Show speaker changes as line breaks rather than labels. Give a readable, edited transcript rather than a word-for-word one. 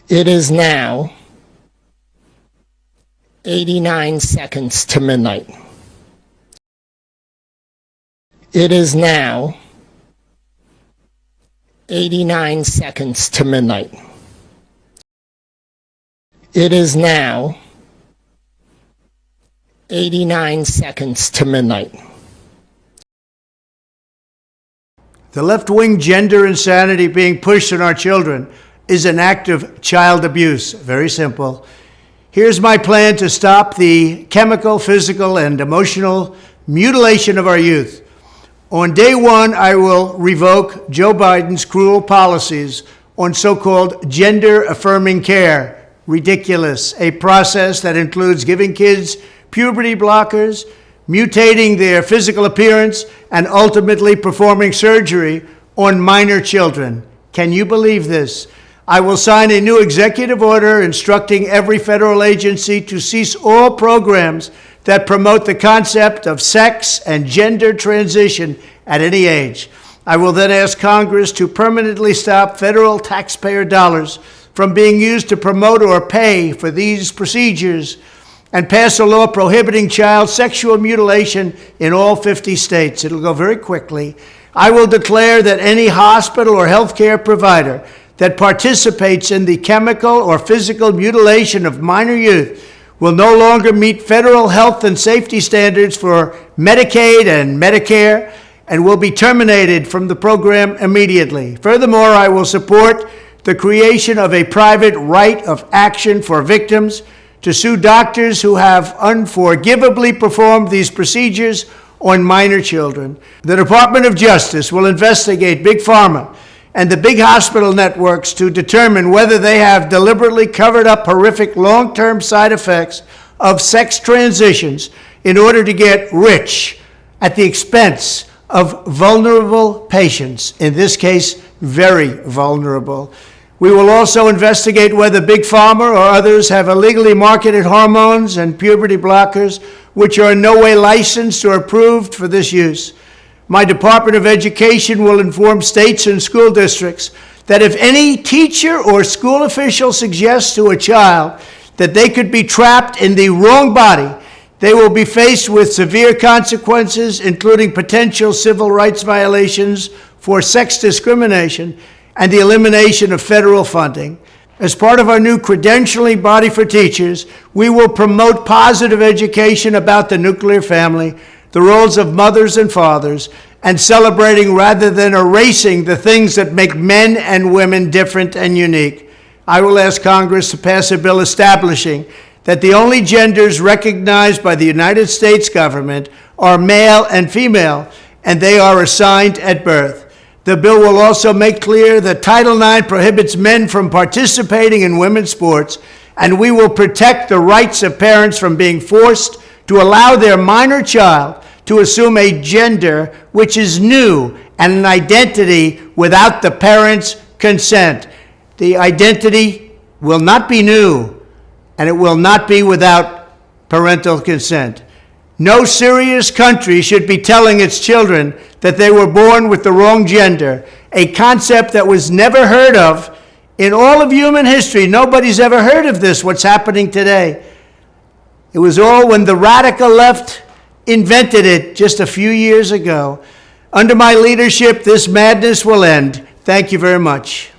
It is now 89 seconds to midnight. It is now 89 seconds to midnight. It is now 89 seconds to midnight.
The left-wing gender insanity being pushed on our children is an act of child abuse. Very simple. Here's my plan to stop the chemical, physical, and emotional mutilation of our youth. On day one, I will revoke Joe Biden's cruel policies on so-called gender-affirming care. Ridiculous. A process that includes giving kids puberty blockers, mutating their physical appearance, and ultimately performing surgery on minor children. Can you believe this? I will sign a new executive order instructing every federal agency to cease all programs that promote the concept of sex and gender transition at any age. I will then ask Congress to permanently stop federal taxpayer dollars from being used to promote or pay for these procedures and pass a law prohibiting child sexual mutilation in all 50 states. It'll go very quickly. I will declare that any hospital or healthcare provider that participates in the chemical or physical mutilation of minor youth will no longer meet federal health and safety standards for Medicaid and Medicare and will be terminated from the program immediately. Furthermore, I will support the creation of a private right of action for victims to sue doctors who have unforgivably performed these procedures on minor children. The Department of Justice will investigate Big Pharma and the big hospital networks to determine whether they have deliberately covered up horrific long-term side effects of sex transitions in order to get rich at the expense of vulnerable patients, in this case, very vulnerable. We will also investigate whether Big Pharma or others have illegally marketed hormones and puberty blockers which are in no way licensed or approved for this use. My Department of Education will inform states and school districts that if any teacher or school official suggests to a child that they could be trapped in the wrong body, they will be faced with severe consequences, including potential civil rights violations for sex discrimination and the elimination of federal funding. As part of our new credentialing body for teachers, we will promote positive education about the nuclear family, the roles of mothers and fathers, and celebrating rather than erasing the things that make men and women different and unique. I will ask Congress to pass a bill establishing that the only genders recognized by the United States government are male and female, and they are assigned at birth. The bill will also make clear that Title IX prohibits men from participating in women's sports, and we will protect the rights of parents from being forced to allow their minor child to assume a gender which is new and an identity without the parents' consent. The identity will not be new, and it will not be without parental consent. No serious country should be telling its children that they were born with the wrong gender, a concept that was never heard of in all of human history. Nobody's ever heard of this, what's happening today. It was all when the radical left invented it just a few years ago. Under my leadership, this madness will end. Thank you very much.